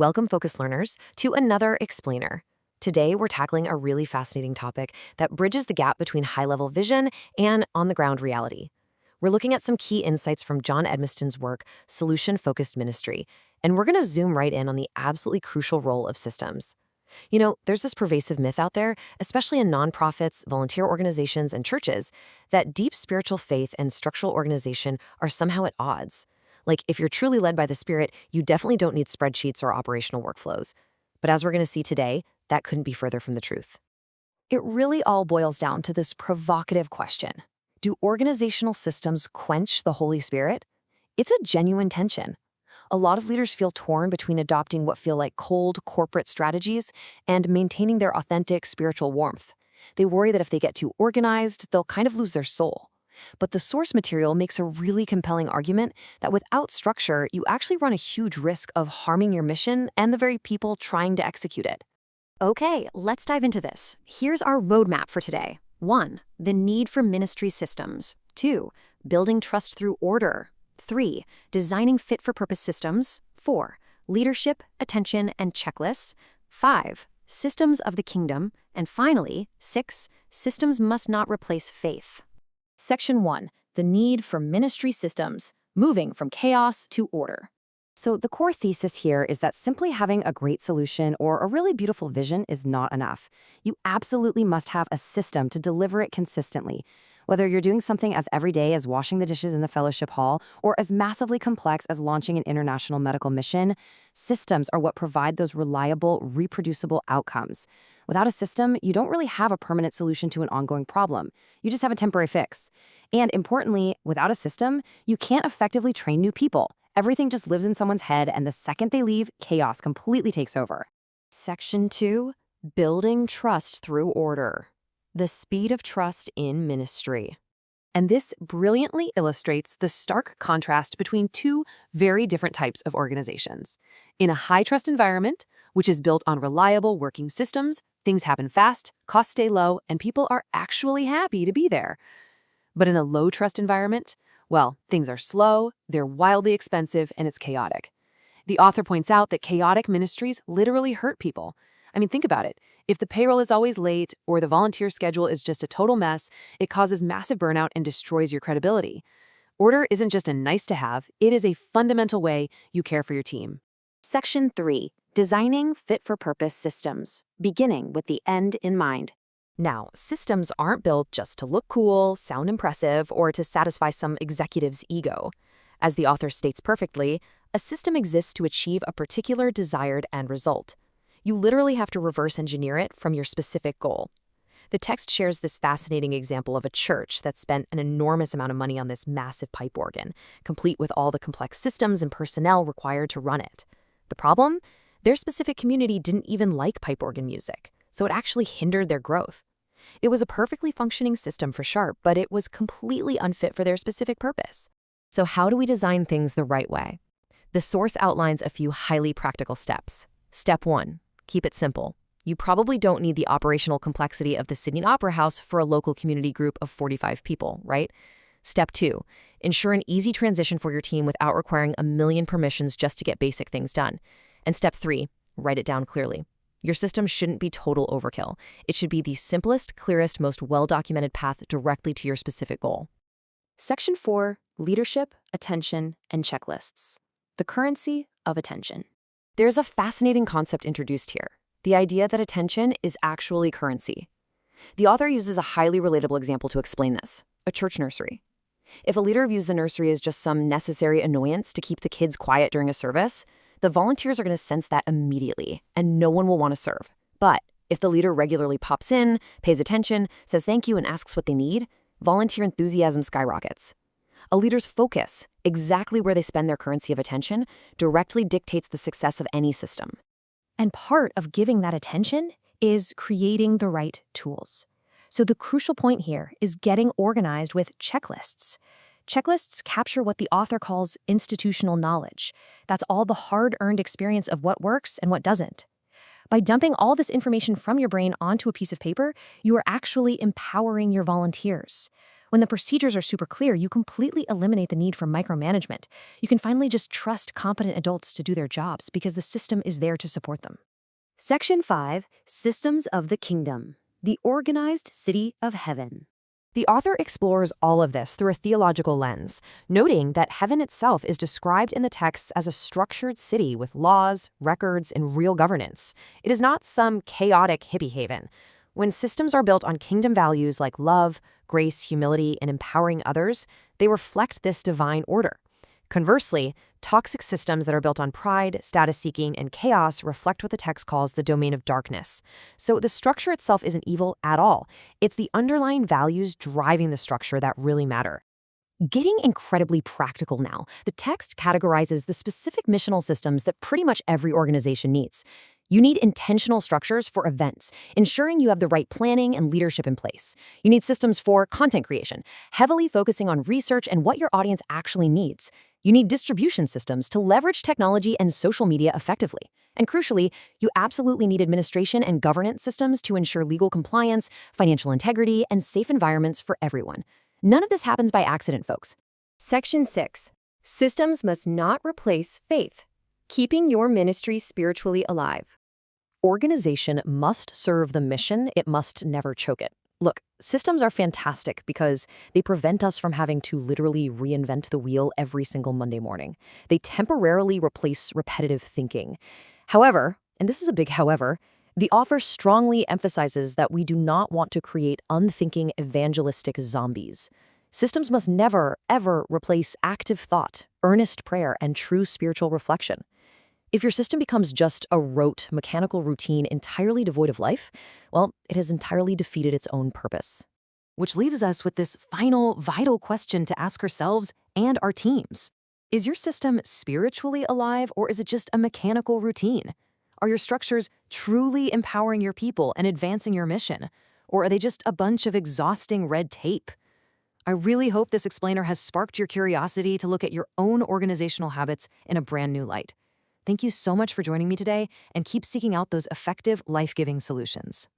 Welcome, focused learners, to another explainer. Today, we're tackling a really fascinating topic that bridges the gap between high-level vision and on-the-ground reality. We're looking at some key insights from John Edmiston's work, Solution-Focused Ministry, and we're going to zoom right in on the absolutely crucial role of systems. There's this pervasive myth out there, especially in nonprofits, volunteer organizations, and churches, that deep spiritual faith and structural organization are somehow at odds. Like, if you're truly led by the Spirit, you definitely don't need spreadsheets or operational workflows. But as we're going to see today, that couldn't be further from the truth. It really all boils down to this provocative question. Do organizational systems quench the Holy Spirit? It's a genuine tension. A lot of leaders feel torn between adopting what feel like cold corporate strategies and maintaining their authentic spiritual warmth. They worry that if they get too organized, they'll kind of lose their soul. But the source material makes a really compelling argument that without structure, you actually run a huge risk of harming your mission and the very people trying to execute it. Okay, let's dive into this. Here's our roadmap for today. 1. The need for ministry systems. 2. Building trust through order. 3. Designing fit-for-purpose systems. 4. Leadership, attention, and checklists. 5. Systems of the kingdom. And finally, 6. Systems must not replace faith. Section 1. The need for ministry systems, moving from chaos to order. So the core thesis here is that simply having a great solution or a really beautiful vision is not enough. You absolutely must have a system to deliver it consistently. Whether you're doing something as everyday as washing the dishes in the fellowship hall or as massively complex as launching an international medical mission, systems are what provide those reliable, reproducible outcomes. Without a system, you don't really have a permanent solution to an ongoing problem. You just have a temporary fix. And importantly, without a system, you can't effectively train new people. Everything just lives in someone's head, and the second they leave, chaos completely takes over. Section 2. Building trust through order. The speed of trust in ministry. And this brilliantly illustrates the stark contrast between two very different types of organizations. In a high-trust environment, which is built on reliable working systems, things happen fast, costs stay low, and people are actually happy to be there. But in a low-trust environment, well, things are slow, they're wildly expensive, and it's chaotic. The author points out that chaotic ministries literally hurt people. I mean, think about it. If the payroll is always late or the volunteer schedule is just a total mess, it causes massive burnout and destroys your credibility. Order isn't just a nice-to-have, it is a fundamental way you care for your team. Section 3. Designing fit-for-purpose systems, beginning with the end in mind. Now, systems aren't built just to look cool, sound impressive, or to satisfy some executive's ego. As the author states perfectly, a system exists to achieve a particular desired end result. You literally have to reverse engineer it from your specific goal. The text shares this fascinating example of a church that spent an enormous amount of money on this massive pipe organ, complete with all the complex systems and personnel required to run it. The problem? Their specific community didn't even like pipe organ music, so it actually hindered their growth. It was a perfectly functioning system for Sharp, but it was completely unfit for their specific purpose. So how do we design things the right way? The source outlines a few highly practical steps. Step 1. Keep it simple. You probably don't need the operational complexity of the Sydney Opera House for a local community group of 45 people, right? Step 2. Ensure an easy transition for your team without requiring a million permissions just to get basic things done. And step 3. Write it down clearly. Your system shouldn't be total overkill. It should be the simplest, clearest, most well-documented path directly to your specific goal. Section 4. Leadership, attention, and checklists. The currency of attention. There's a fascinating concept introduced here, the idea that attention is actually currency. The author uses a highly relatable example to explain this, a church nursery. If a leader views the nursery as just some necessary annoyance to keep the kids quiet during a service, the volunteers are going to sense that immediately, and no one will want to serve. But if the leader regularly pops in, pays attention, says thank you, and asks what they need, volunteer enthusiasm skyrockets. A leader's focus, exactly where they spend their currency of attention, directly dictates the success of any system. And part of giving that attention is creating the right tools. So the crucial point here is getting organized with checklists. Checklists capture what the author calls institutional knowledge. That's all the hard-earned experience of what works and what doesn't. By dumping all this information from your brain onto a piece of paper, you are actually empowering your volunteers. When the procedures are super clear, you completely eliminate the need for micromanagement. You can finally just trust competent adults to do their jobs because the system is there to support them. Section 5, Systems of the Kingdom, the Organized City of Heaven. The author explores all of this through a theological lens, noting that heaven itself is described in the texts as a structured city with laws, records, and real governance. It is not some chaotic hippie haven. When systems are built on kingdom values like love, grace, humility, and empowering others, they reflect this divine order. Conversely, toxic systems that are built on pride, status-seeking, and chaos reflect what the text calls the domain of darkness. So the structure itself isn't evil at all. It's the underlying values driving the structure that really matter. Getting incredibly practical now, the text categorizes the specific missional systems that pretty much every organization needs. You need intentional structures for events, ensuring you have the right planning and leadership in place. You need systems for content creation, heavily focusing on research and what your audience actually needs. You need distribution systems to leverage technology and social media effectively. And crucially, you absolutely need administration and governance systems to ensure legal compliance, financial integrity, and safe environments for everyone. None of this happens by accident, folks. Section 6. Systems must not replace faith. Keeping your ministry spiritually alive. Organization must serve the mission, it must never choke it. Look, systems are fantastic because they prevent us from having to literally reinvent the wheel every single Monday morning. They temporarily replace repetitive thinking. However, and this is a big however, the author strongly emphasizes that we do not want to create unthinking evangelistic zombies. Systems must never, ever replace active thought, earnest prayer, and true spiritual reflection. If your system becomes just a rote, mechanical routine entirely devoid of life, well, it has entirely defeated its own purpose. Which leaves us with this final, vital question to ask ourselves and our teams. Is your system spiritually alive, or is it just a mechanical routine? Are your structures truly empowering your people and advancing your mission? Or are they just a bunch of exhausting red tape? I really hope this explainer has sparked your curiosity to look at your own organizational habits in a brand new light. Thank you so much for joining me today, and keep seeking out those effective, life-giving solutions.